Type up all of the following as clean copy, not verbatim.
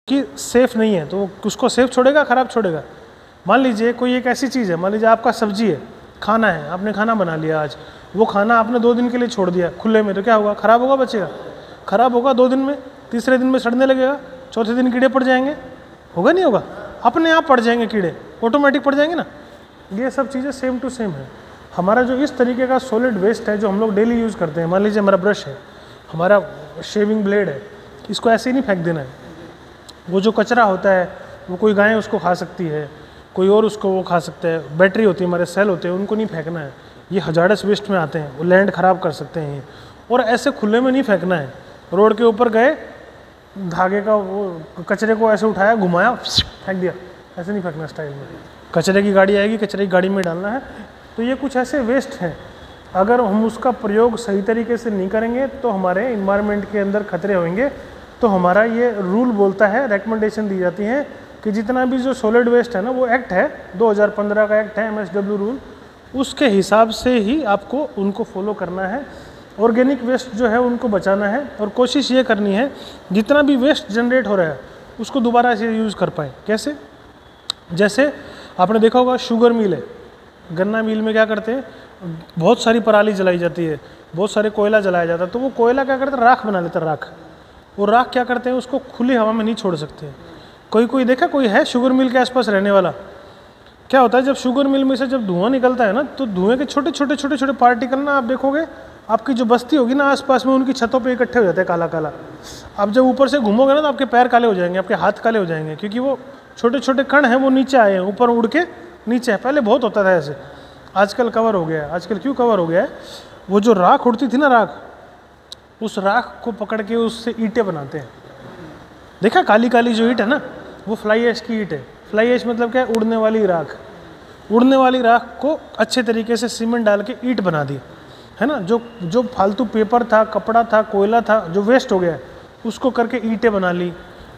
कि सेफ़ नहीं है, तो उसको सेफ़ छोड़ेगा, ख़राब छोड़ेगा? मान लीजिए कोई एक ऐसी चीज़ है, मान लीजिए आपका सब्जी है, खाना है, आपने खाना बना लिया आज, वो खाना आपने 2 दिन के लिए छोड़ दिया खुले में, तो क्या होगा? ख़राब होगा, बचेगा? ख़राब होगा 2 दिन में, तीसरे दिन में सड़ने लगेगा, चौथे दिन कीड़े पड़ जाएंगे, होगा नहीं होगा? अपने आप पड़ जाएंगे कीड़े, ऑटोमेटिक पड़ जाएंगे ना। ये सब चीज़ें सेम टू सेम है। हमारा जो इस तरीके का सॉलिड वेस्ट है जो हम लोग डेली यूज़ करते हैं, मान लीजिए हमारा ब्रश है, हमारा शेविंग ब्लेड है, इसको ऐसे ही नहीं फेंक देना है। वो जो कचरा होता है वो कोई गाय उसको खा सकती है, कोई और उसको वो खा सकता है, बैटरी होती है, हमारे सेल होते हैं, उनको नहीं फेंकना है। ये हजारस वेस्ट में आते हैं, वो लैंड ख़राब कर सकते हैं ये, और ऐसे खुले में नहीं फेंकना है। रोड के ऊपर गए, धागे का वो कचरे को ऐसे उठाया, घुमाया, फेंक दिया, ऐसे नहीं फेंकना स्टाइल में। कचरे की गाड़ी आएगी, कचरे की गाड़ी में डालना है। तो ये कुछ ऐसे वेस्ट हैं, अगर हम उसका प्रयोग सही तरीके से नहीं करेंगे तो हमारे इन्वायरमेंट के अंदर खतरे होंगे। तो हमारा ये रूल बोलता है, रिकमेंडेशन दी जाती है कि जितना भी जो सॉलिड वेस्ट है ना, वो एक्ट है 2015 का एक्ट है, MSW रूल, उसके हिसाब से ही आपको उनको फॉलो करना है। ऑर्गेनिक वेस्ट जो है उनको बचाना है, और कोशिश ये करनी है जितना भी वेस्ट जनरेट हो रहा है उसको दोबारा से यूज़ कर पाए। कैसे? जैसे आपने देखा होगा शुगर मिल है, गन्ना मिल में क्या करते हैं, बहुत सारी पराली जलाई जाती है, बहुत सारे कोयला जलाया जाता है, तो वो कोयला क्या करते हैं, राख बना लेते हैं, राख। वो राख क्या करते हैं, उसको खुली हवा में नहीं छोड़ सकते। कोई देखा, कोई है शुगर मिल के आसपास रहने वाला? क्या होता है जब शुगर मिल में से जब धुआं निकलता है ना, तो धुएं के छोटे छोटे पार्टिकल ना, आप देखोगे आपकी जो बस्ती होगी ना आसपास में, उनकी छतों पे इकट्ठे हो जाते हैं काला काला। आप जब ऊपर से घूमोगे ना तो आपके पैर काले हो जाएंगे, आपके हाथ काले हो जाएंगे, क्योंकि वो छोटे छोटे कण हैं, वो नीचे आए हैं, ऊपर उड़ के नीचे है। पहले बहुत होता था ऐसे, आजकल कवर हो गया है। आजकल क्यों कवर हो गया है? वो जो राख उड़ती थी ना, राख, उस राख को पकड़ के उससे ईंटें बनाते हैं। देखा, काली काली जो ईंट है ना, वो फ्लाई ऐश की ईंट है। फ्लाई ऐश मतलब क्या है? उड़ने वाली राख। उड़ने वाली राख को अच्छे तरीके से सीमेंट डाल के ईंट बना दी, है ना। जो फालतू पेपर था, कपड़ा था, कोयला था, जो वेस्ट हो गया है, उसको करके ईंटें बना ली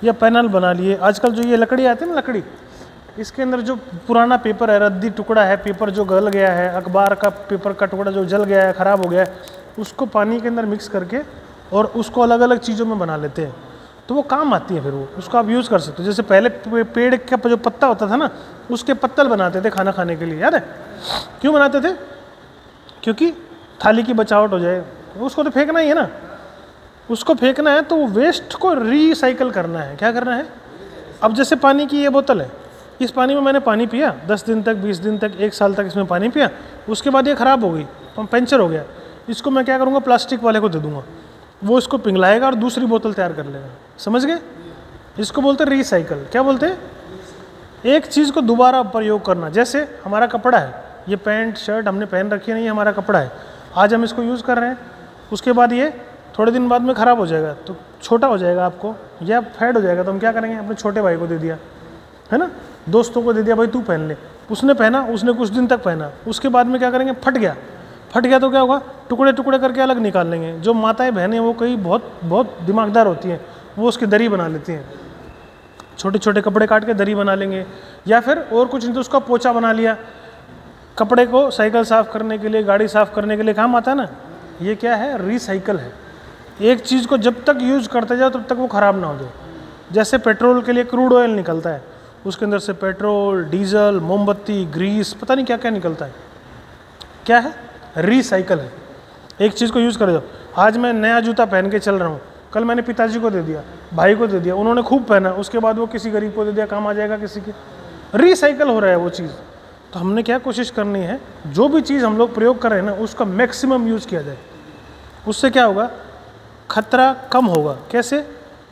या पैनल बना लिए। आजकल जो ये लकड़ी आती है ना, लकड़ी, इसके अंदर जो पुराना पेपर है, रद्दी टुकड़ा है, पेपर जो गल गया है, अखबार का पेपर का टुकड़ा जो जल गया है, ख़राब हो गया है, उसको पानी के अंदर मिक्स करके और उसको अलग अलग चीज़ों में बना लेते हैं, तो वो काम आती है। फिर वो उसको आप यूज़ कर सकते हो। जैसे पहले पेड़ का जो पत्ता होता था ना, उसके पत्तल बनाते थे खाना खाने के लिए, याद है? क्यों बनाते थे? क्योंकि थाली की बचावट हो जाए, उसको तो फेंकना ही है ना। उसको फेंकना है तो वेस्ट को रिसाइकल करना है। क्या करना है? अब जैसे पानी की ये बोतल है, इस पानी में मैंने पानी पिया 10 दिन तक, 20 दिन तक, 1 साल तक इसमें पानी पिया, उसके बाद ये ख़राब हो गई, पंचर हो गया, इसको मैं क्या करूँगा, प्लास्टिक वाले को दे दूँगा, वो इसको पिघलाएगा और दूसरी बोतल तैयार कर लेगा। समझ गए? इसको बोलते हैं रिसाइकल। क्या बोलते हैं? एक चीज़ को दोबारा प्रयोग करना। जैसे हमारा कपड़ा है, ये पैंट शर्ट हमने पहन रखी है, नहीं, हमारा कपड़ा है, आज हम इसको यूज़ कर रहे हैं, उसके बाद ये थोड़े दिन बाद में ख़राब हो जाएगा, तो छोटा हो जाएगा आपको या फेड हो जाएगा, तो हम क्या करेंगे, अपने छोटे भाई को दे दिया, है ना, दोस्तों को दे दिया, भाई तू पहन ले। उसने पहना, उसने कुछ दिन तक पहना, उसके बाद में क्या करेंगे, फट गया तो क्या होगा, टुकड़े टुकड़े करके अलग निकाल लेंगे। जो माताएं बहनें वो कई बहुत दिमागदार होती हैं, वो उसकी दरी बना लेती हैं, छोटे छोटे कपड़े काट के दरी बना लेंगे, या फिर और कुछ नहीं तो उसका पोछा बना लिया। कपड़े को साइकिल साफ़ करने के लिए, गाड़ी साफ़ करने के लिए काम आता है ना। ये क्या है? रिसाइकल है। एक चीज़ को जब तक यूज़ करते जाओ तब तक वो ख़राब ना हो जाए। जैसे पेट्रोल के लिए क्रूड ऑयल निकलता है, उसके अंदर से पेट्रोल, डीजल, मोमबत्ती, ग्रीस, पता नहीं क्या क्या निकलता है। क्या है? रिसाइकल है। एक चीज़ को यूज़ कर दो। आज मैं नया जूता पहन के चल रहा हूँ, कल मैंने पिताजी को दे दिया, भाई को दे दिया, उन्होंने खूब पहना, उसके बाद वो किसी गरीब को दे दिया, काम आ जाएगा किसी के। रिसाइकल हो रहा है वो चीज़। तो हमने क्या कोशिश करनी है, जो भी चीज़ हम लोग प्रयोग कर रहे हैं ना, उसका मैक्सिमम यूज़ किया जाए। उससे क्या होगा, खतरा कम होगा। कैसे?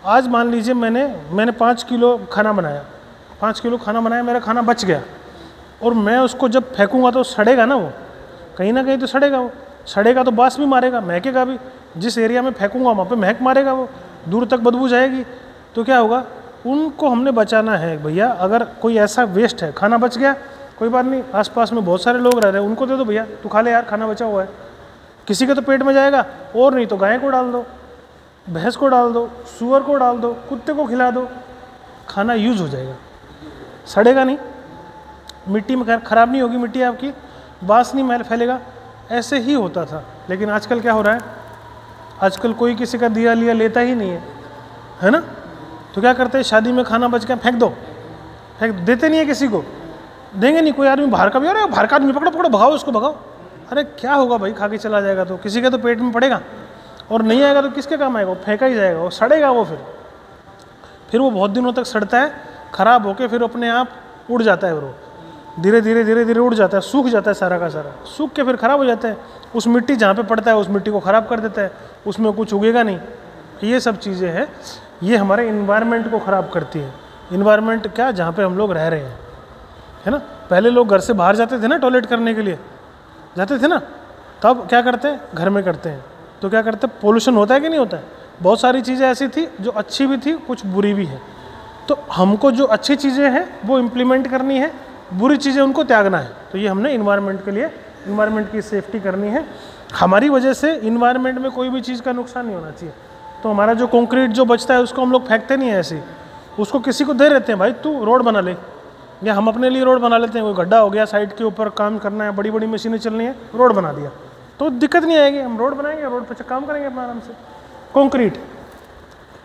आज मान लीजिए मैंने 5 किलो खाना बनाया, 5 किलो खाना बनाया, मेरा खाना बच गया, और मैं उसको जब फेंकूंगा तो सड़ेगा ना, वो कहीं ना कहीं तो सड़ेगा। वो सड़ेगा तो बास भी मारेगा, महकेगा भी। जिस एरिया में फेंकूंगा वहाँ पे महक मारेगा, वो दूर तक बदबू जाएगी। तो क्या होगा, उनको हमने बचाना है। भैया अगर कोई ऐसा वेस्ट है, खाना बच गया, कोई बात नहीं, आसपास में बहुत सारे लोग रह रहे हैं, उनको दे दो, भैया तू खा ले यार, खाना बचा हुआ है। किसी के तो पेट में जाएगा, और नहीं तो गाय को डाल दो, भैंस को डाल दो, सूअर को डाल दो, कुत्ते को खिला दो, खाना यूज हो जाएगा, सड़ेगा नहीं, मिट्टी में खराब नहीं होगी, मिट्टी आपकी बास नहीं मैल फैलेगा। ऐसे ही होता था। लेकिन आजकल क्या हो रहा है, आजकल कोई किसी का दिया लिया लेता ही नहीं है, है ना। तो क्या करते हैं, शादी में खाना बच गया फेंक दो, फेंक देते नहीं है किसी को, देंगे नहीं। कोई आदमी बाहर का भी, अरे बाहर का आदमी पकड़ो पकड़ो भगाओ उसको भगाओ, अरे क्या होगा भाई, खा के चला जाएगा तो किसी के तो पेट में पड़ेगा, और नहीं आएगा तो किसके काम आएगा, वो फेंका ही जाएगा, वो सड़ेगा वो, फिर वो बहुत दिनों तक सड़ता है, ख़राब होके फिर अपने आप उड़ जाता है, वो धीरे धीरे उड़ जाता है, सूख जाता है सारा का सारा, सूख के फिर ख़राब हो जाता है। उस मिट्टी जहाँ पे पड़ता है उस मिट्टी को ख़राब कर देता है, उसमें कुछ उगेगा नहीं। ये सब चीज़ें हैं, ये हमारे इन्वायरमेंट को ख़राब करती है। इन्वायरमेंट क्या, जहाँ पे हम लोग रह रहे हैं, है ना। पहले लोग घर से बाहर जाते थे ना टॉयलेट करने के लिए, जाते थे ना, तब क्या करते हैं, घर में करते हैं, तो क्या करते हैं, पोल्यूशन होता है कि नहीं होता है। बहुत सारी चीज़ें ऐसी थी जो अच्छी भी थी, कुछ बुरी भी है। तो हमको जो अच्छी चीज़ें हैं वो इम्प्लीमेंट करनी है, बुरी चीज़ें उनको त्यागना है। तो ये हमने इन्वायरमेंट के लिए, इन्वायरमेंट की सेफ्टी करनी है। हमारी वजह से इन्वायरमेंट में कोई भी चीज़ का नुकसान नहीं होना चाहिए। तो हमारा जो कंक्रीट जो बचता है उसको हम लोग फेंकते नहीं है ऐसे, उसको किसी को दे देते हैं, भाई तू रोड बना ले, या हम अपने लिए रोड बना लेते हैं। कोई गड्ढा हो गया, साइड के ऊपर काम करना है, बड़ी बड़ी मशीनें चलनी है, रोड बना दिया, तो दिक्कत नहीं आएगी, हम रोड बनाएंगे, रोड पर काम करेंगे अपना आराम से।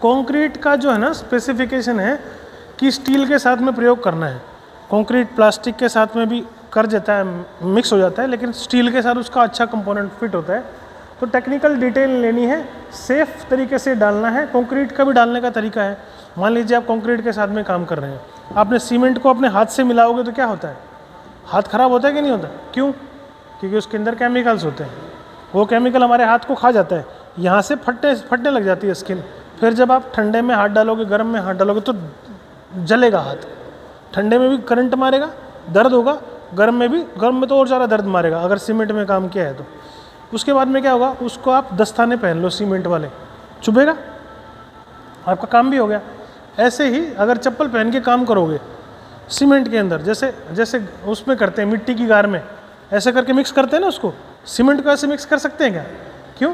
कंक्रीट का जो है ना स्पेसिफिकेशन है कि स्टील के साथ में प्रयोग करना है। कंक्रीट प्लास्टिक के साथ में भी कर जाता है, मिक्स हो जाता है, लेकिन स्टील के साथ उसका अच्छा कंपोनेंट फिट होता है। तो टेक्निकल डिटेल लेनी है, सेफ तरीके से डालना है। कंक्रीट का भी डालने का तरीका है। मान लीजिए आप कंक्रीट के साथ में काम कर रहे हैं, आपने सीमेंट को अपने हाथ से मिलाओगे तो क्या होता है, हाथ खराब होता है कि नहीं होता, क्यों, क्योंकि उसके अंदर केमिकल्स होते हैं, वो केमिकल हमारे हाथ को खा जाता है, यहाँ से फटने लग जाती है स्किन। फिर जब आप ठंडे में हाथ डालोगे, गर्म में हाथ डालोगे तो जलेगा हाथ, ठंडे में भी करंट मारेगा, दर्द होगा, गर्म में तो और ज़्यादा दर्द मारेगा अगर सीमेंट में काम किया है तो। उसके बाद में क्या होगा, उसको आप दस्ताने पहन लो सीमेंट वाले, चुभेगा, आपका काम भी हो गया। ऐसे ही अगर चप्पल पहन के काम करोगे सीमेंट के अंदर, जैसे उसमें करते हैं मिट्टी की गार में, ऐसे करके मिक्स करते हैं ना उसको, सीमेंट को ऐसे मिक्स कर सकते हैं क्या, क्यों,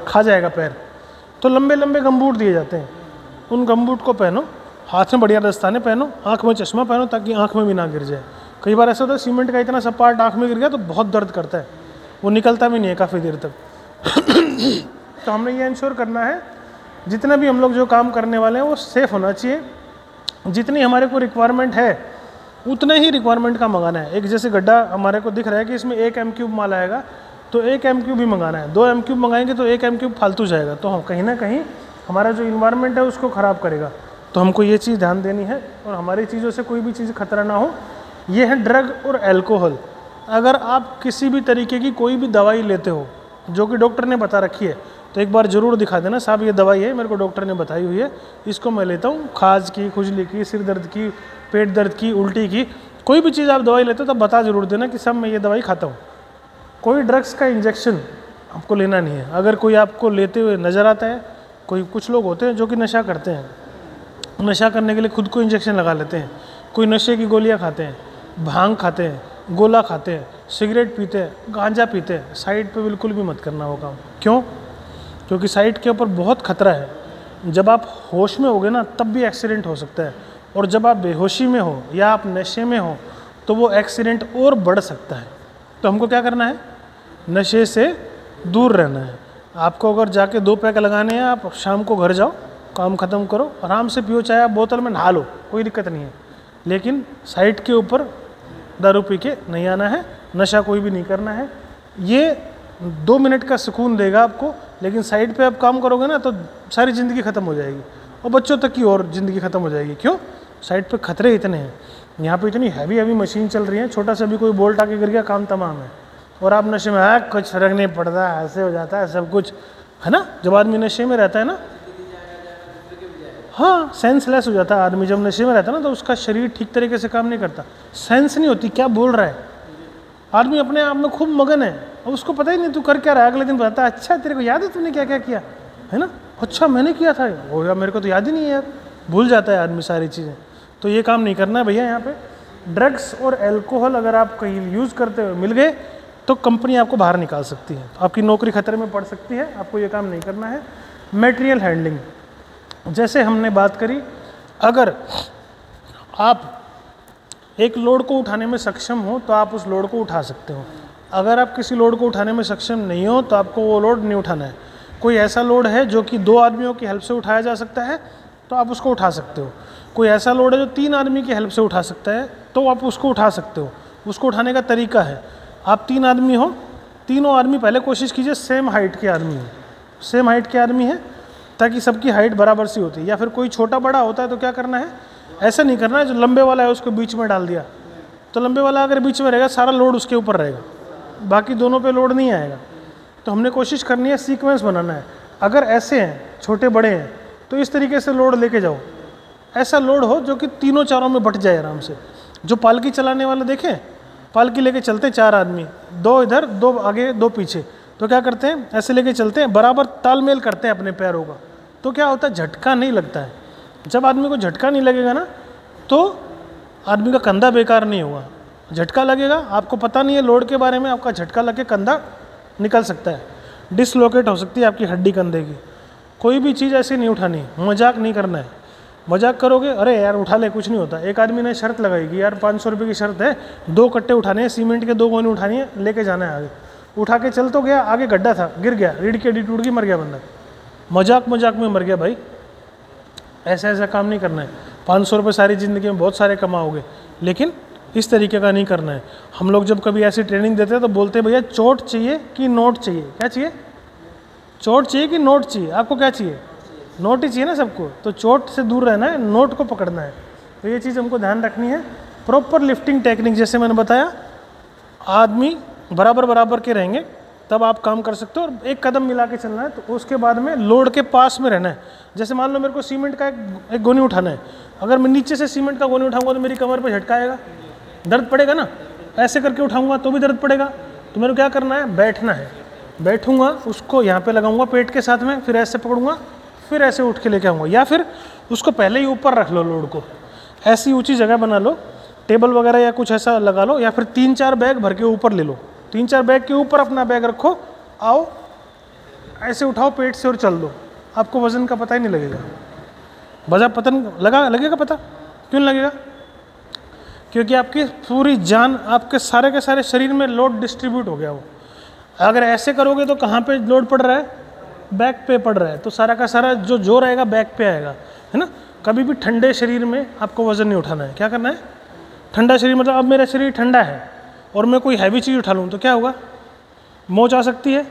खा जाएगा पैर। तो लंबे लंबे गमबूट दिए जाते हैं, उन गमबूट को पहनो, हाथ में बढ़िया दस्ताने पहनो, आँख में चश्मा पहनो ताकि आँख में भी ना गिर जाए। कई बार ऐसा होता है सीमेंट का इतना सा पार्ट आँख में गिर गया तो बहुत दर्द करता है, वो निकलता भी नहीं है काफ़ी देर तक। तो हमने ये इंश्योर करना है जितना भी हम लोग जो काम करने वाले हैं वो सेफ़ होना चाहिए। जितनी हमारे को रिक्वायरमेंट है उतना ही रिक्वायरमेंट का मंगाना है। एक जैसे गड्ढा हमारे को दिख रहा है कि इसमें 1 m³ माल आएगा, तो 1 m³ भी मंगाना है। 2 m³ मंगाएंगे तो 1 m³ फालतू जाएगा, तो हम कहीं ना कहीं हमारा जो इन्वायरमेंट है उसको ख़राब करेगा। तो हमको ये चीज़ ध्यान देनी है, और हमारी चीज़ों से कोई भी चीज़ खतरा ना हो। ये है ड्रग और एल्कोहल। अगर आप किसी भी तरीके की कोई भी दवाई लेते हो जो कि डॉक्टर ने बता रखी है, तो एक बार ज़रूर दिखा देना, साहब ये दवाई है, मेरे को डॉक्टर ने बताई हुई है, इसको मैं लेता हूँ, खाज की, खुजली की, सिर दर्द की, पेट दर्द की, उल्टी की, कोई भी चीज़ आप दवाई लेते हो तो बता ज़रूर देना कि सब मैं ये दवाई खाता हूँ। कोई ड्रग्स का इंजेक्शन आपको लेना नहीं है। अगर कोई आपको लेते हुए नज़र आता है, कुछ लोग होते हैं जो कि नशा करते हैं, नशा करने के लिए खुद को इंजेक्शन लगा लेते हैं, कोई नशे की गोलियाँ खाते हैं, भांग खाते हैं, गोला खाते हैं, सिगरेट पीते हैं, गांजा पीते हैं। साइड पे बिल्कुल भी मत करना वो काम। क्यों? क्योंकि साइड के ऊपर बहुत खतरा है। जब आप होश में होगे ना तब भी एक्सीडेंट हो सकता है, और जब आप बेहोशी में हो या आप नशे में हो तो वो एक्सीडेंट और बढ़ सकता है। तो हमको क्या करना है, नशे से दूर रहना है। आपको अगर जाके 2 पैक लगाने हैं, आप शाम को घर जाओ, काम ख़त्म करो, आराम से पियो, चाहे आप बोतल में नहा लो, कोई दिक्कत नहीं है, लेकिन साइड के ऊपर दारू पी के नहीं आना है, नशा कोई भी नहीं करना है। ये 2 मिनट का सुकून देगा आपको, लेकिन साइड पे आप काम करोगे ना तो सारी ज़िंदगी ख़त्म हो जाएगी, और बच्चों तक की और ज़िंदगी ख़त्म हो जाएगी। क्यों? साइड पे खतरे इतने हैं, यहाँ पे इतनी हैवी मशीन चल रही है, छोटा सा भी कोई बोल्ट आके गिर गया काम तमाम है। और आप नशे में कुछ फर्क नहीं पड़ता, ऐसे हो जाता है सब कुछ, है ना। जब आदमी नशे में रहता है ना, हाँ, सेंसलेस हो जाता है आदमी जब नशे में रहता है ना, तो उसका शरीर ठीक तरीके से काम नहीं करता, सेंस नहीं होती क्या बोल रहा है। आदमी अपने आप में खूब मगन है, और उसको पता ही नहीं तू कर क्या रहा है। अगले दिन बताता है, अच्छा तेरे को याद है तूने क्या क्या किया, है ना, अच्छा मैंने किया था, वो यार मेरे को तो याद ही नहीं है यार, भूल जाता है आदमी सारी चीज़ें। तो ये काम नहीं करना है भैया। यहाँ पे ड्रग्स और एल्कोहल अगर आप कहीं यूज़ करते हुए मिल गए तो कंपनी आपको बाहर निकाल सकती है, आपकी नौकरी खतरे में पड़ सकती है, आपको ये काम नहीं करना है। मटेरियल हैंडलिंग, जैसे हमने बात करी, अगर आप एक लोड को उठाने में सक्षम हो तो आप उस लोड को उठा सकते हो। अगर आप किसी लोड को उठाने में सक्षम नहीं हो तो आपको वो लोड नहीं उठाना है। कोई ऐसा लोड है जो कि 2 आदमियों की हेल्प से उठाया जा सकता है, तो तो आप उसको उठा सकते हो। कोई ऐसा लोड है जो 3 आदमी की हेल्प से उठा सकता है तो आप उसको उठा सकते हो। उसको उठाने का तरीका है, आप 3 आदमी हो, तीनों आदमी पहले कोशिश कीजिए सेम हाइट के आदमी हो, सेम हाइट के आदमी है ताकि सबकी हाइट बराबर सी होती है। या फिर कोई छोटा बड़ा होता है तो क्या करना है, ऐसा नहीं करना है जो लंबे वाला है उसको बीच में डाल दिया, तो लंबे वाला अगर बीच में रहेगा सारा लोड उसके ऊपर रहेगा, बाकी दोनों पे लोड नहीं आएगा। तो हमने कोशिश करनी है सीक्वेंस बनाना है। अगर ऐसे हैं छोटे बड़े हैं तो इस तरीके से लोड लेके जाओ, ऐसा लोड हो जो कि तीनों चारों में बट जाए आराम से। जो पालकी चलाने वाले देखें, पालकी लेके चलते हैं 4 आदमी, 2 इधर 2 आगे 2 पीछे, तो क्या करते हैं ऐसे लेके चलते हैं, बराबर तालमेल करते हैं अपने पैरों का, तो क्या होता है झटका नहीं लगता है। जब आदमी को झटका नहीं लगेगा ना तो आदमी का कंधा बेकार नहीं होगा। झटका लगेगा, आपको पता नहीं है लोड के बारे में, आपका झटका लग के कंधा निकल सकता है, डिसलोकेट हो सकती है आपकी हड्डी कंधे की। कोई भी चीज़ ऐसी नहीं उठानी, मजाक नहीं करना है। मजाक करोगे अरे यार उठा ले कुछ नहीं होता। एक आदमी ने शर्त लगाई कि यार 500 रुपये की शर्त है, 2 कट्टे उठाने हैं, सीमेंट के 2 गोनी उठानी है, लेके जाना है आगे। उठा के चल तो गया, आगे गड्ढा था, गिर गया, रीढ़ की हड्डी टूट गई, मर गया बंदा। मजाक मजाक में मर गया भाई। ऐसा ऐसा काम नहीं करना है। 500 रुपये सारी ज़िंदगी में बहुत सारे कमाओगे, लेकिन इस तरीके का नहीं करना है। हम लोग जब कभी ऐसी ट्रेनिंग देते हैं तो बोलते हैं भैया चोट चाहिए कि नोट चाहिए। क्या चाहिए? चोट चाहिए कि नोट चाहिए? आपको क्या चाहिए? नोट ही चाहिए ना सबको। तो चोट से दूर रहना है, नोट को पकड़ना है। तो ये चीज़ हमको ध्यान रखनी है। प्रॉपर लिफ्टिंग टेक्निक जैसे मैंने बताया, आदमी बराबर बराबर के रहेंगे तब आप काम कर सकते हो। और एक कदम मिला के चलना है, तो उसके बाद में लोड के पास में रहना है। जैसे मान लो मेरे को सीमेंट का एक गोनी उठाना है, अगर मैं नीचे से सीमेंट का गोनी उठाऊंगा तो मेरी कमर पे झटका आएगा, दर्द पड़ेगा ना। ऐसे करके उठाऊंगा तो भी दर्द पड़ेगा। तो मेरे को क्या करना है, बैठना है। बैठूंगा, उसको यहाँ पे लगाऊंगा पेट के साथ में, फिर ऐसे पकड़ूंगा, फिर ऐसे उठ के लेके आऊँगा। या फिर उसको पहले ही ऊपर रख लो, लोड को ऐसी ऊंची जगह बना लो, टेबल वगैरह या कुछ ऐसा लगा लो, या फिर 3-4 बैग भर के ऊपर ले लो। 3-4 बैग के ऊपर अपना बैग रखो, आओ ऐसे उठाओ पेट से और चल दो। आपको वजन का पता ही नहीं लगेगा। वजन पतन लगेगा पता क्यों नहीं लगेगा? क्योंकि आपकी पूरी जान, आपके सारे के सारे शरीर में लोड डिस्ट्रीब्यूट हो गया वो। अगर ऐसे करोगे तो कहाँ पे लोड पड़ रहा है? बैक पे पड़ रहा है। तो सारा का सारा जो जोर आएगा बैक पे आएगा, है ना। कभी भी ठंडे शरीर में आपको वजन नहीं उठाना है। क्या करना है? ठंडा शरीर मतलब अब मेरा शरीर ठंडा है और मैं कोई हैवी चीज़ उठा लूँ तो क्या होगा? मोच आ सकती है।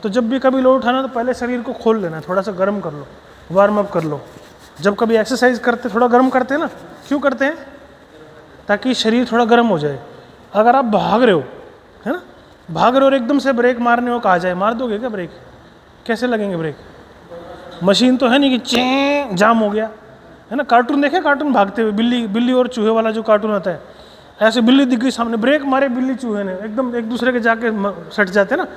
तो जब भी कभी लोड उठाना तो पहले शरीर को खोल लेना, थोड़ा सा गर्म कर लो, वार्म अप कर लो। जब कभी एक्सरसाइज करते थोड़ा गर्म करते हैं ना, क्यों करते हैं? ताकि शरीर थोड़ा गर्म हो जाए। अगर आप भाग रहे हो, है ना, भाग रहे हो और एकदम से ब्रेक मारने को कहा जाए, मार दोगे क्या ब्रेक? कैसे लगेंगे ब्रेक? मशीन तो है नहीं कि चे जाम हो गया, है ना। कार्टून देखे, कार्टून भागते हुए, बिल्ली और चूहे वाला जो कार्टून आता है, ऐसे बिल्ली दिख गई सामने, ब्रेक मारे बिल्ली चूहे ने, एकदम एक दूसरे के जाके सट जाते हैं ना।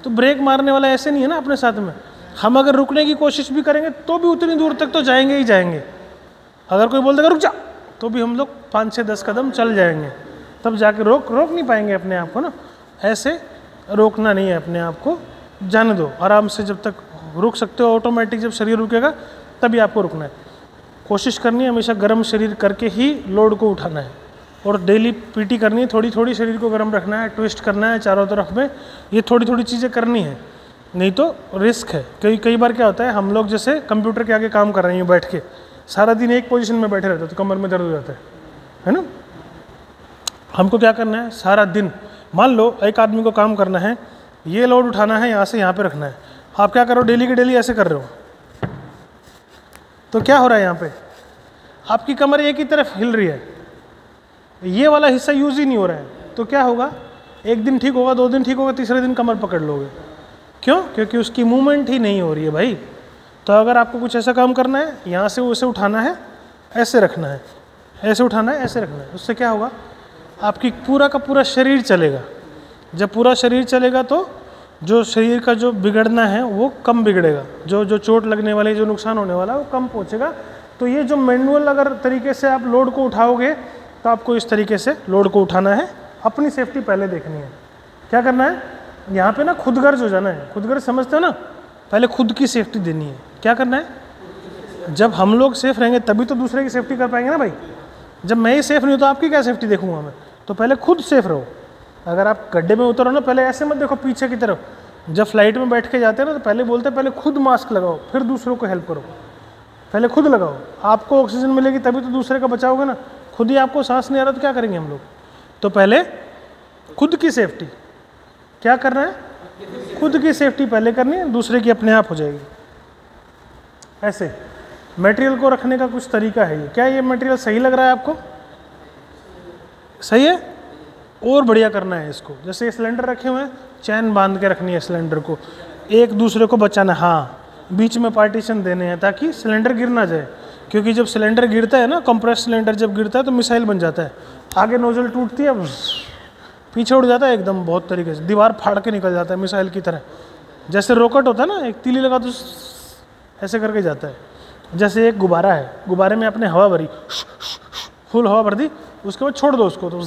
तो ब्रेक मारने वाला ऐसे नहीं है ना अपने साथ में। हम अगर रुकने की कोशिश भी करेंगे तो भी उतनी दूर तक तो जाएंगे ही जाएंगे। अगर कोई बोल देगा रुक जा, तो भी हम लोग 5-6-10 कदम चल जाएंगे, तब जाके रोक नहीं पाएंगे अपने आप को ना। ऐसे रोकना नहीं है अपने आप को, जाने दो आराम से। जब तक रुक सकते हो, ऑटोमेटिक जब शरीर रुकेगा तभी आपको रुकना है। कोशिश करनी है हमेशा गर्म शरीर करके ही लोड को उठाना है। और डेली पीटी करनी है, थोड़ी थोड़ी शरीर को गर्म रखना है, ट्विस्ट करना है चारों तरफ में। ये थोड़ी थोड़ी चीज़ें करनी है, नहीं तो रिस्क है। कई बार क्या होता है, हम लोग जैसे कंप्यूटर के आगे काम कर रहे हैं बैठ के, सारा दिन एक पोजीशन में बैठे रहते हैं तो कमर में दर्द हो जाता है ना। हमको क्या करना है, सारा दिन मान लो एक आदमी को काम करना है, ये लोड उठाना है, यहाँ से यहाँ पे रखना है। आप क्या करो, डेली के डेली ऐसे कर रहे हो, तो क्या हो रहा है, यहाँ पे आपकी कमर एक ही तरफ हिल रही है, ये वाला हिस्सा यूज ही नहीं हो रहा है। तो क्या होगा, एक दिन ठीक होगा, 2 दिन ठीक होगा, तीसरे दिन कमर पकड़ लोगे। क्यों? क्योंकि उसकी मूवमेंट ही नहीं हो रही है भाई। तो अगर आपको कुछ ऐसा काम करना है, यहाँ से उसे उठाना है, ऐसे रखना है, ऐसे उठाना है, ऐसे रखना है, उससे क्या होगा, आपकी पूरा का पूरा शरीर चलेगा। जब पूरा शरीर चलेगा तो जो शरीर का जो बिगड़ना है वो कम बिगड़ेगा, जो चोट लगने वाली, जो नुकसान होने वाला है वो कम पहुँचेगा। तो ये जो मैनुअल अगर तरीके से आप लोड को उठाओगे तो आपको इस तरीके से लोड को उठाना है। अपनी सेफ्टी पहले देखनी है। क्या करना है, यहाँ पे ना खुदगर्ज हो जाना है। खुदगर्ज समझते हो ना, पहले खुद की सेफ्टी देनी है। क्या करना है, जब हम लोग सेफ रहेंगे तभी तो दूसरे की सेफ्टी कर पाएंगे ना भाई। जब मैं ही सेफ नहीं हूँ तो आपकी क्या सेफ्टी देखूंगा मैं? तो पहले खुद सेफ रहो। अगर आप गड्ढे में उतरो ना, पहले ऐसे मत देखो पीछे की तरफ। जब फ्लाइट में बैठ के जाते हैं ना तो पहले बोलते हैं पहले खुद मास्क लगाओ, फिर दूसरों को हेल्प करो। पहले खुद लगाओ, आपको ऑक्सीजन मिलेगी तभी तो दूसरे का बचाओगे ना। खुद ही आपको सांस नहीं आ रहा तो क्या करेंगे हम लोग। तो पहले खुद की सेफ्टी, क्या करना है, खुद की सेफ्टी पहले करनी है, दूसरे की अपने आप हो जाएगी। ऐसे मटेरियल को रखने का कुछ तरीका है। ये क्या, ये मटेरियल सही लग रहा है आपको, सही है, और बढ़िया करना है इसको। जैसे सिलेंडर रखे हुए हैं, चैन बांध के रखनी है सिलेंडर को, एक दूसरे को बचाना, हाँ बीच में पार्टीशन देने हैं ताकि सिलेंडर गिर ना जाए। क्योंकि जब सिलेंडर गिरता है ना, कंप्रेस सिलेंडर जब गिरता है तो मिसाइल बन जाता है, आगे नोजल टूटती है, पीछे उड़ जाता है एकदम, बहुत तरीके से दीवार फाड़ के निकल जाता है मिसाइल की तरह। जैसे रॉकेट होता है ना, एक तीली लगा तो ऐसे करके जाता है। जैसे एक गुब्बारा है, गुब्बारे में आपने हवा भरी, फुल हवा भर दी, उसके बाद छोड़ दो उसको तो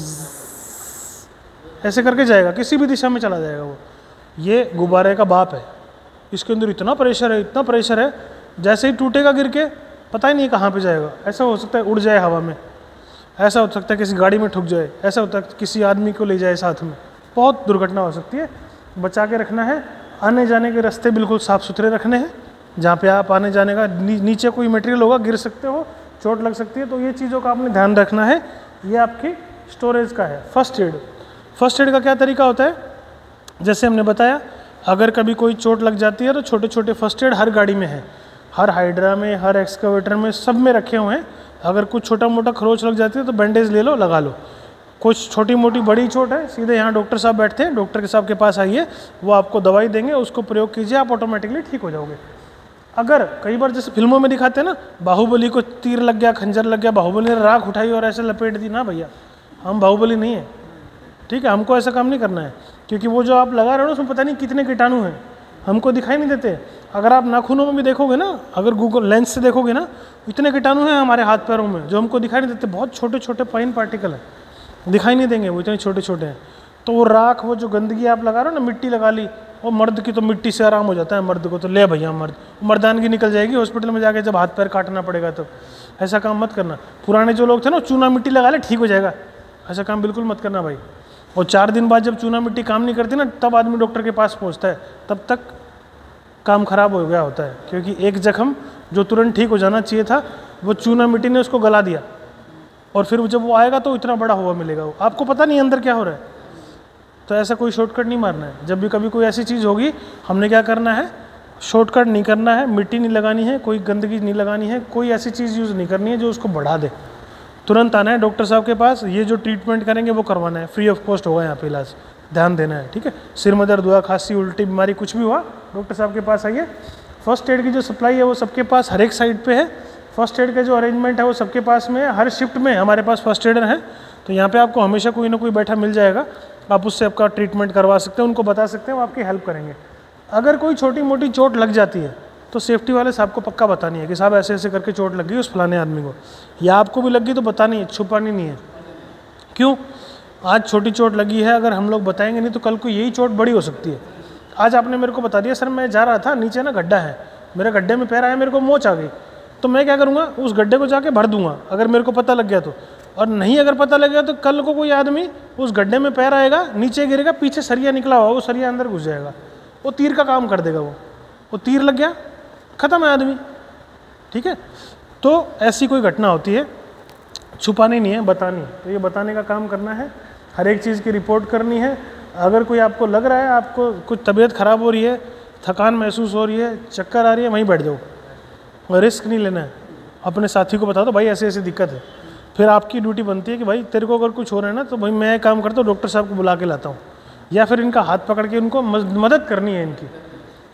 ऐसे करके जाएगा, किसी भी दिशा में चला जाएगा वो। ये गुब्बारे का बाप है, इसके अंदर इतना प्रेशर है, इतना प्रेशर है, जैसे ही टूटेगा गिर के पता ही नहीं कहाँ पे जाएगा। ऐसा हो सकता है उड़ जाए हवा में, ऐसा हो सकता है किसी गाड़ी में ठुक जाए, ऐसा होता है किसी आदमी को ले जाए साथ में, बहुत दुर्घटना हो सकती है। बचा के रखना है। आने जाने के रास्ते बिल्कुल साफ़ सुथरे रखने हैं, जहाँ पे आप आने जाने का नीचे कोई मटेरियल होगा, गिर सकते हो, चोट लग सकती है, तो ये चीज़ों का आपने ध्यान रखना है। ये आपकी स्टोरेज का है। फर्स्ट एड, फर्स्ट एड का क्या तरीका होता है, जैसे हमने बताया, अगर कभी कोई चोट लग जाती है तो छोटे छोटे फर्स्ट एड हर गाड़ी में है, हर हाइड्रा में, हर एक्सकवेटर में, सब में रखे हुए हैं। अगर कुछ छोटा मोटा खरोच लग जाती है तो बैंडेज ले लो, लगा लो। कुछ छोटी मोटी बड़ी चोट है, सीधे यहाँ डॉक्टर साहब बैठते हैं, डॉक्टर के साहब के पास आइए, वो आपको दवाई देंगे, उसको प्रयोग कीजिए, आप ऑटोमेटिकली ठीक हो जाओगे। अगर कई बार जैसे फिल्मों में दिखाते हैं ना, बाहुबली को तीर लग गया, खंजर लग गया, बाहुबली ने राख उठाई और ऐसे लपेट दी, ना भैया, हम बाहुबली नहीं है, ठीक है, हमको ऐसा काम नहीं करना है। क्योंकि वो जो आप लगा रहे हो ना, उसमें पता नहीं कितने कीटाणु हैं, हमको दिखाई नहीं देते। अगर आप नाखूनों में भी देखोगे ना, अगर गूगल लेंस से देखोगे ना, इतने कीटाणु हैं हमारे हाथ पैरों में जो हमको दिखाई नहीं देते, बहुत छोटे छोटे फाइन पार्टिकल है, दिखाई नहीं देंगे, वो इतने छोटे छोटे हैं। तो वो राख, वो जो गंदगी आप लगा रहे हो ना, मिट्टी लगा ली, वो मर्द की तो मिट्टी से आराम हो जाता है, मर्द को तो ले भैया मर्दानगी निकल जाएगी हॉस्पिटल में जाके, जब हाथ पैर काटना पड़ेगा तो। ऐसा काम मत करना। पुराने जो लोग थे ना, चूना मिट्टी लगा ले ठीक हो जाएगा, ऐसा काम बिल्कुल मत करना भाई। और 4 दिन बाद जब चूना मिट्टी काम नहीं करती ना, तब आदमी डॉक्टर के पास पहुंचता है, तब तक काम खराब हो गया होता है। क्योंकि एक जख्म जो तुरंत ठीक हो जाना चाहिए था, वो चूना मिट्टी ने उसको गला दिया, और फिर जब वो आएगा तो इतना बड़ा हुआ मिलेगा, वो आपको पता नहीं अंदर क्या हो रहा है। तो ऐसा कोई शॉर्टकट नहीं मारना है। जब भी कभी कोई ऐसी चीज़ होगी, हमने क्या करना है, शॉर्टकट नहीं करना है, मिट्टी नहीं लगानी है, कोई गंदगी नहीं लगानी है, कोई ऐसी चीज़ यूज़ नहीं करनी है जो उसको बढ़ा दे। तुरंत आना है डॉक्टर साहब के पास, ये जो ट्रीटमेंट करेंगे वो करवाना है, फ्री ऑफ कॉस्ट होगा यहाँ पे इलाज, ध्यान देना है, ठीक है। सिर में दर्द हुआ, खांसी, उल्टी, बीमारी कुछ भी हुआ, डॉक्टर साहब के पास आइए। फर्स्ट एड की जो सप्लाई है वो सबके पास हर एक साइड पे है। फर्स्ट एड का जो अरेंजमेंट है वो सबके पास में है, हर शिफ्ट में हमारे पास फर्स्ट एडर है। तो यहाँ पे आपको हमेशा कोई ना कोई बैठा मिल जाएगा, आप उससे आपका ट्रीटमेंट करवा सकते हैं, उनको बता सकते हैं, वो आपकी हेल्प करेंगे। अगर कोई छोटी मोटी चोट लग जाती है तो सेफ्टी वाले साहब को पक्का बतानी है कि साहब ऐसे ऐसे करके चोट लग गई उस फलाने आदमी को, या आपको भी लगी तो बतानी है, छुपानी नहीं है। क्यों, आज छोटी चोट लगी है, अगर हम लोग बताएंगे नहीं तो कल को यही चोट बड़ी हो सकती है। आज आपने मेरे को बता दिया, सर मैं जा रहा था, नीचे ना गड्ढा है, मेरे गड्ढे में पैर आया, मेरे को मोच आ गई, तो मैं क्या करूँगा, उस गड्ढे को जाके भर दूंगा अगर मेरे को पता लग गया तो। और नहीं अगर पता लग गया तो कल को कोई आदमी उस गड्ढे में पैर आएगा, नीचे गिरेगा, पीछे सरिया निकला हुआ, वो सरिया अंदर घुस जाएगा, वो तीर का काम कर देगा, वो तीर लग गया, खत्म है आदमी, ठीक है। तो ऐसी कोई घटना होती है, छुपानी नहीं है, बतानी। तो ये बताने का काम करना है, हर एक चीज़ की रिपोर्ट करनी है। अगर कोई आपको लग रहा है आपको कुछ तबीयत ख़राब हो रही है, थकान महसूस हो रही है, चक्कर आ रही है, वहीं बैठ जाओ, रिस्क नहीं लेना है। अपने साथी को बता दो भाई ऐसी ऐसी दिक्कत है, फिर आपकी ड्यूटी बनती है कि भाई तेरे को अगर कुछ हो रहा है ना तो भाई मैं काम करता हूँ, डॉक्टर साहब को बुला के लाता हूँ, या फिर इनका हाथ पकड़ के उनको मदद करनी है इनकी।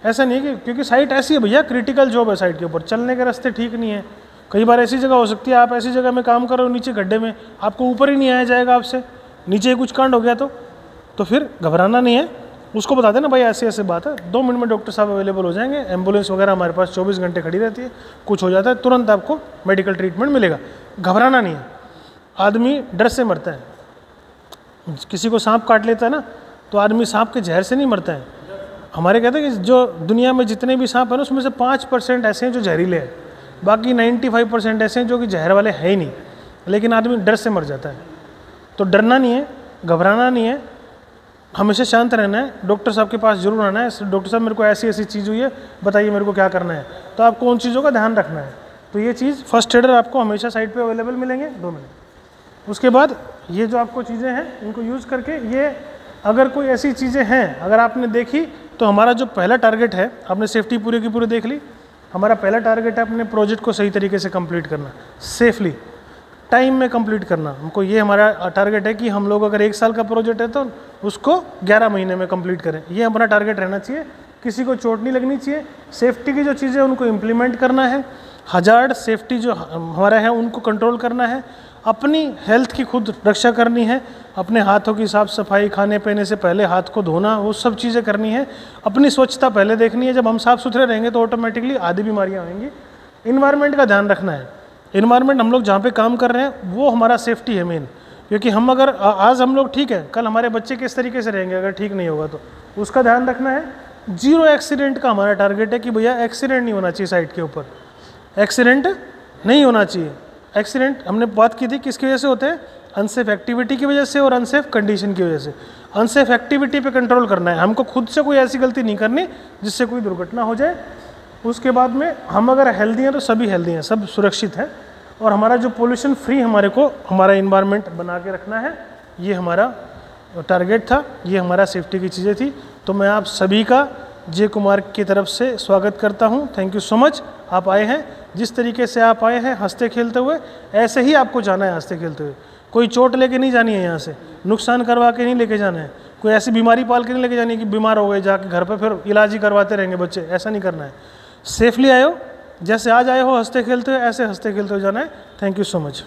ऐसा नहीं है कि क्योंकि साइट ऐसी है भैया, क्रिटिकल जॉब है साइट के ऊपर, चलने के रास्ते ठीक नहीं है। कई बार ऐसी जगह हो सकती है, आप ऐसी जगह में काम कर रहे हो नीचे गड्ढे में, आपको ऊपर ही नहीं आया जाएगा, आपसे नीचे ही कुछ कांड हो गया तो फिर घबराना नहीं है, उसको बता देना भाई ऐसे ऐसे बात है, 2 मिनट में डॉक्टर साहब अवेलेबल हो जाएंगे। एम्बुलेंस वगैरह हमारे पास 24 घंटे खड़ी रहती है, कुछ हो जाता है तुरंत आपको मेडिकल ट्रीटमेंट मिलेगा। घबराना नहीं है। आदमी डर से मरता है, किसी को सांप काट लेता है ना तो आदमी सांप के जहर से नहीं मरता है। हमारे कहते हैं कि जो दुनिया में जितने भी सांप हैं ना उसमें से 5% ऐसे हैं जो जहरीले हैं, बाकी 95% ऐसे हैं जो कि जहर वाले हैं ही नहीं, लेकिन आदमी डर से मर जाता है। तो डरना नहीं है, घबराना नहीं है, हमेशा शांत रहना है, डॉक्टर साहब के पास जरूर आना है। डॉक्टर साहब मेरे को ऐसी ऐसी चीज़ हुई है, बताइए मेरे को क्या करना है। तो आपको उन चीज़ों का ध्यान रखना है, तो ये चीज़ फर्स्ट एडर आपको हमेशा साइट पे अवेलेबल मिलेंगे 2 मिनट। उसके बाद ये जो आपको चीज़ें हैं इनको यूज़ करके, ये अगर कोई ऐसी चीज़ें हैं अगर आपने देखी तो हमारा जो पहला टारगेट है, आपने सेफ्टी पूरी की पूरी देख ली, हमारा पहला टारगेट है अपने प्रोजेक्ट को सही तरीके से कंप्लीट करना, सेफली टाइम में कंप्लीट करना। हमको ये हमारा टारगेट है कि हम लोग अगर 1 साल का प्रोजेक्ट है तो उसको 11 महीने में कंप्लीट करें, ये हमारा टारगेट रहना चाहिए। किसी को चोट नहीं लगनी चाहिए। सेफ्टी की जो चीज़ें उनको इम्प्लीमेंट करना है, हजार्ड सेफ्टी जो हमारा है उनको कंट्रोल करना है, अपनी हेल्थ की खुद रक्षा करनी है, अपने हाथों की साफ सफाई, खाने पीने से पहले हाथ को धोना, वो सब चीज़ें करनी है, अपनी स्वच्छता पहले देखनी है। जब हम साफ सुथरे रहेंगे तो ऑटोमेटिकली आधी बीमारियाँ आएंगी। इन्वायरमेंट का ध्यान रखना है। इन्वायरमेंट हम लोग जहाँ पे काम कर रहे हैं वो हमारा सेफ्टी है मेन, क्योंकि हम अगर आज हम लोग ठीक है, कल हमारे बच्चे किस तरीके से रहेंगे अगर ठीक नहीं होगा तो उसका ध्यान रखना है। 0 एक्सीडेंट का हमारा टारगेट है कि भैया एक्सीडेंट नहीं होना चाहिए साइट के ऊपर, एक्सीडेंट नहीं होना चाहिए। एक्सीडेंट हमने बात की थी किसकी वजह से होते हैं, अनसेफ एक्टिविटी की वजह से और अनसेफ कंडीशन की वजह से। अनसेफ एक्टिविटी पे कंट्रोल करना है, हमको खुद से कोई ऐसी गलती नहीं करनी जिससे कोई दुर्घटना हो जाए। उसके बाद में हम अगर हेल्दी हैं तो सभी हेल्दी हैं, सब सुरक्षित हैं, और हमारा जो पोल्यूशन फ्री हमारे को हमारा इन्वायरमेंट बना के रखना है, ये हमारा टारगेट था, ये हमारा सेफ्टी की चीज़ें थी। तो मैं आप सभी का जे कुमार की तरफ से स्वागत करता हूँ। थैंक यू सो मच, आप आए हैं, जिस तरीके से आप आए हैं हंसते खेलते हुए, ऐसे ही आपको जाना है हंसते खेलते हुए। कोई चोट लेके नहीं जानी है, यहाँ से नुकसान करवा के नहीं लेके जाना है, कोई ऐसी बीमारी पाल के नहीं लेके जानी है कि बीमार हो गए जाके घर पे फिर इलाज ही करवाते रहेंगे बच्चे, ऐसा नहीं करना है। सेफली आए हो, जैसे आज आए हो हंसते खेलते हुए, ऐसे हंसते खेलते हुए जाना है। Thank you so much.